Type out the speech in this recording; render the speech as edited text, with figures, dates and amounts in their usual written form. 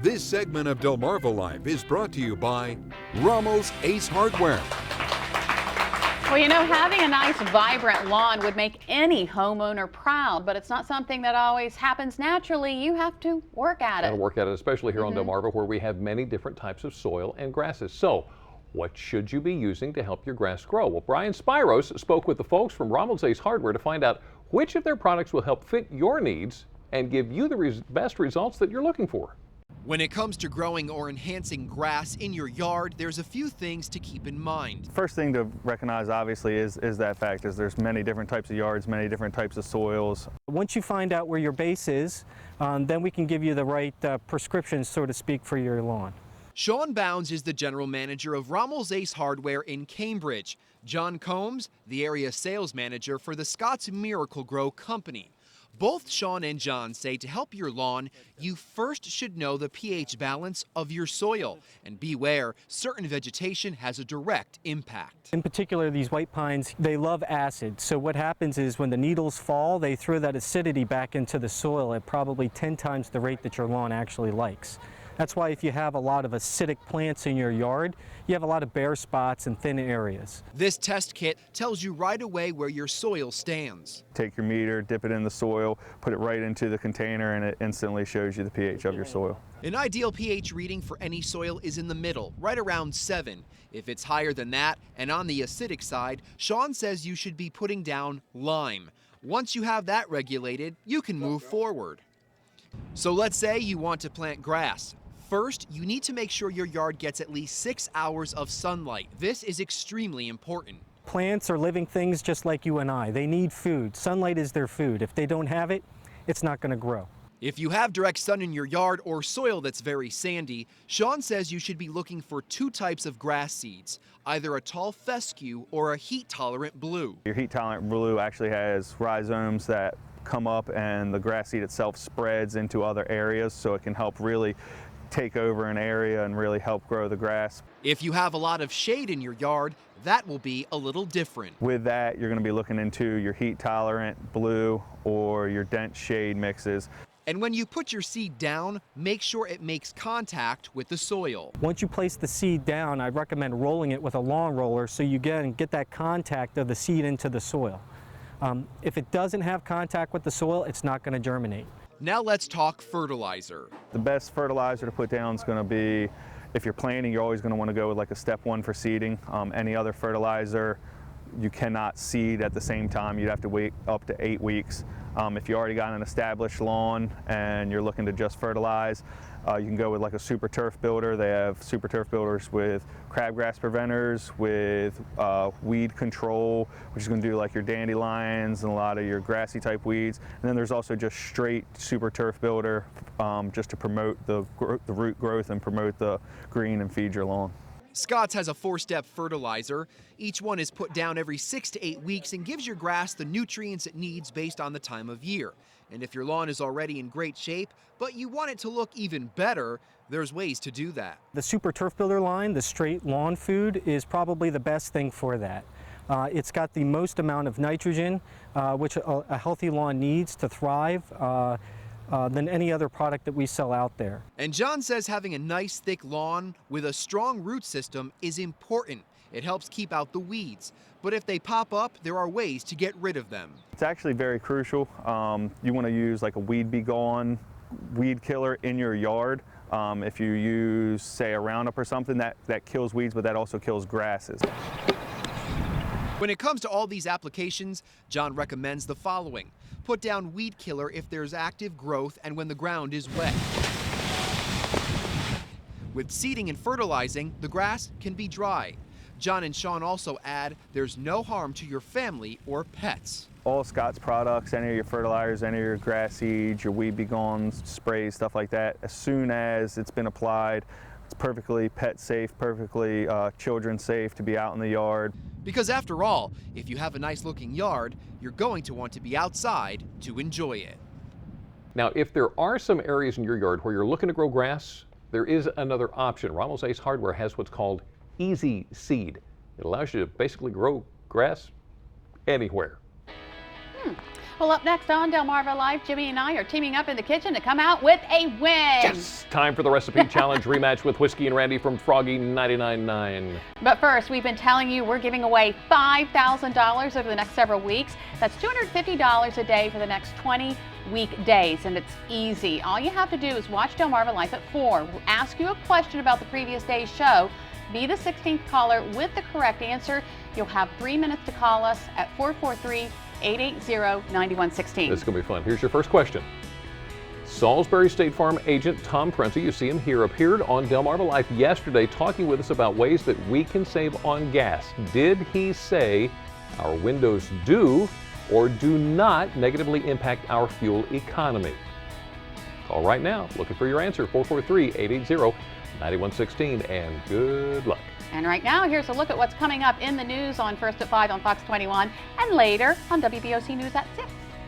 This segment of DelmarvaLife is brought to you by Rommel's Ace Hardware. Well, you know, having a nice, vibrant lawn would make any homeowner proud, but it's not something that always happens naturally. You have to work at it. Gotta work at it, especially here on Delmarva, where we have many different types of soil and grasses. So, what should you be using to help your grass grow? Well, Brian Spiros spoke with the folks from Rommel's Ace Hardware to find out which of their products will help fit your needs and give you the best results that you're looking for. When it comes to growing or enhancing grass in your yard, there's a few things to keep in mind. First thing to recognize, obviously, is that fact is there's many different types of yards, many different types of soils. Once you find out where your base is, then we can give you the right prescriptions, so to speak, for your lawn. Sean Bounds is the general manager of Rommel's Ace Hardware in Cambridge. John Combs, the area sales manager for the Scott's Miracle-Gro Company. Both Sean and John say to help your lawn, you first should know the pH balance of your soil. And beware, certain vegetation has a direct impact. In particular, these white pines, they love acid. So what happens is when the needles fall, they throw that acidity back into the soil at probably 10 times the rate that your lawn actually likes. That's why if you have a lot of acidic plants in your yard, you have a lot of bare spots and thin areas. This test kit tells you right away where your soil stands. Take your meter, dip it in the soil, put it right into the container, and it instantly shows you the pH of your soil. An ideal pH reading for any soil is in the middle, right around 7. If it's higher than that and on the acidic side, Sean says you should be putting down lime. Once you have that regulated, you can move forward. So let's say you want to plant grass. First, you need to make sure your yard gets at least 6 hours of sunlight. This is extremely important. Plants are living things just like you and I. They need food. Sunlight is their food. If they don't have it, it's not going to grow. If you have direct sun in your yard or soil that's very sandy, Sean says you should be looking for 2 types of grass seeds, either a tall fescue or a heat-tolerant blue. Your heat-tolerant blue actually has rhizomes that come up, and the grass seed itself spreads into other areas, so it can help really take over an area and really help grow the grass. If you have a lot of shade in your yard, that will be a little different. With that, you're going to be looking into your heat-tolerant blue or your dense shade mixes. And when you put your seed down, make sure it makes contact with the soil. Once you place the seed down, I recommend rolling it with a lawn roller so you get that contact of the seed into the soil. If it doesn't have contact with the soil, it's not going to germinate. Now let's talk fertilizer. The best fertilizer to put down is going to be, if you're planting, you're always going to want to go with like a step 1 for seeding. Any other fertilizer, you cannot seed at the same time. You'd have to wait up to 8 weeks. If you already got an established lawn and you're looking to just fertilize, you can go with like a super turf builder. They have super turf builders with crabgrass preventers, with weed control, which is going to do like your dandelions and a lot of your grassy type weeds. And then there's also just straight super turf builder, just to promote the root growth and promote the green and feed your lawn. Scott's has a 4-step fertilizer. Each one is put down every 6 to 8 weeks and gives your grass the nutrients it needs based on the time of year. And if your lawn is already in great shape, but you want it to look even better, there's ways to do that. The Super Turf Builder line, the straight lawn food, is probably the best thing for that. It's got the most amount of nitrogen, which a healthy lawn needs to thrive, than any other product that we sell out there. And John says having a nice thick lawn with a strong root system is important. It helps keep out the weeds. But if they pop up, there are ways to get rid of them. It's actually very crucial. You want to use like a Weed Be Gone weed killer in your yard. If you use, say, a Roundup or something, that kills weeds, but that also kills grasses. When it comes to all these applications, John recommends the following. Put down weed killer if there's active growth and when the ground is wet. With seeding and fertilizing, the grass can be dry. John and Sean also add there's no harm to your family or pets. All Scott's products, any of your fertilizers, any of your grass seeds, your Weed Be Gone sprays, stuff like that, as soon as it's been applied, it's perfectly pet safe, perfectly children safe to be out in the yard. Because after all, if you have a nice looking yard, you're going to want to be outside to enjoy it. Now, if there are some areas in your yard where you're looking to grow grass, there is another option. Rommel's Ace Hardware has what's called Easy Seed. It allows you to basically grow grass anywhere. Well, up next on Delmarva Life, Jimmy and I are teaming up in the kitchen to come out with a win. Yes! Time for the Recipe Challenge rematch with Whiskey and Randy from Froggy 99.9. But first, we've been telling you we're giving away $5,000 over the next several weeks. That's $250 a day for the next 20 weekdays, and it's easy. All you have to do is watch Delmarva Life at 4. We'll ask you a question about the previous day's show. Be the 16th caller with the correct answer. You'll have 3 minutes to call us at 443-880-9116. This is going to be fun. Here's your first question. Salisbury State Farm agent Tom Prensa, you see him here, appeared on Delmarva Life yesterday talking with us about ways that we can save on gas. Did he say our windows do or do not negatively impact our fuel economy? Call right now, looking for your answer, 443-880-9116, and good luck. And right now, here's a look at what's coming up in the news on First at 5 on Fox 21 and later on WBOC News at 6.